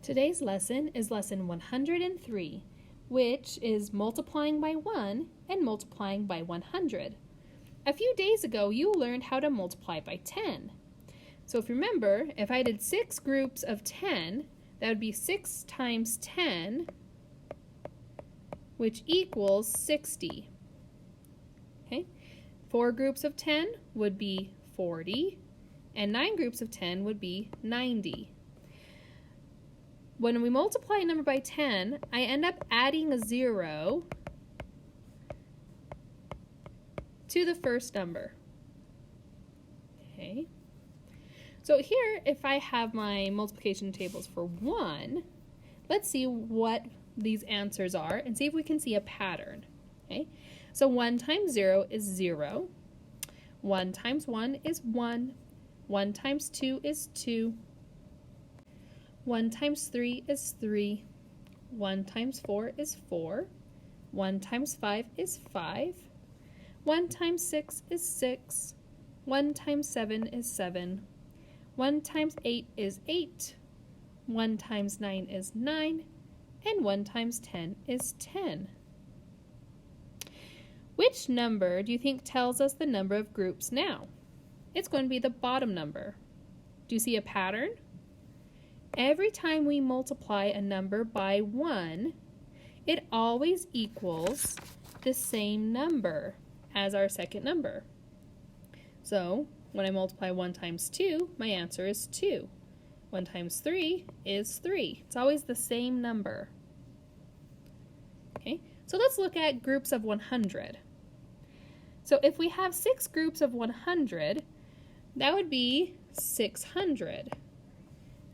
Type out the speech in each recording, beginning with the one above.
Today's lesson is lesson 103, which is multiplying by 1 and multiplying by 100. A few days ago, you learned how to multiply by 10. So if you remember, if I did 6 groups of 10, that would be 6 times 10, which equals 60. Okay? 4 groups of 10 would be 40, and 9 groups of 10 would be 90. When we multiply a number by 10, I end up adding a 0 to the first number. Okay. So here, if I have my multiplication tables for 1, let's see what these answers are and see if we can see a pattern. Okay. So 1 times 0 is 0. 1 times 1 is 1. 1 times 2 is 2. 1 times 3 is 3. 1 times 4 is 4. 1 times 5 is 5. 1 times 6 is 6. 1 times 7 is 7. 1 times 8 is 8. 1 times 9 is 9. And 1 times 10 is 10. Which number do you think tells us the number of groups now? It's going to be the bottom number. Do you see a pattern? Every time we multiply a number by 1, it always equals the same number as our second number. So when I multiply 1 times 2, my answer is 2. 1 times 3 is 3. It's always the same number. Okay, so let's look at groups of 100. So if we have 6 groups of 100, that would be 600.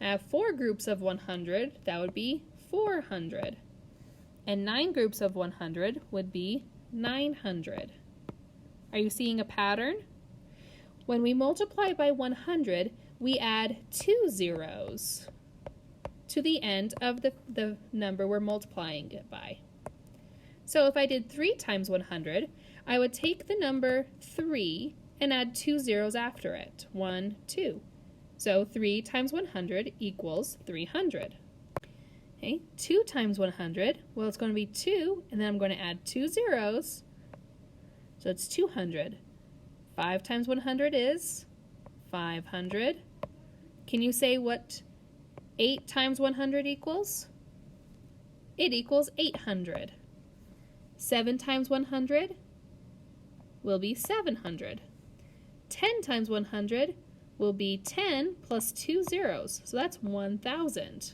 I have 4 groups of 100, that would be 400. And 9 groups of 100 would be 900. Are you seeing a pattern? When we multiply by 100, we add 2 zeros to the end of the number we're multiplying it by. So if I did 3 times 100, I would take the number 3 and add 2 zeros after it. 1, 2. So 3 times 100 equals 300. Okay, 2 times 100, well, it's going to be 2, and then I'm going to add 2 zeros. So it's 200. 5 times 100 is 500. Can you say what 8 times 100 equals? It equals 800. 7 times 100 will be 700. 10 times 100 will be 10 plus 2 zeros, so that's 1,000.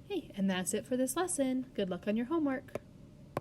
Hey, and that's it for this lesson. Good luck on your homework.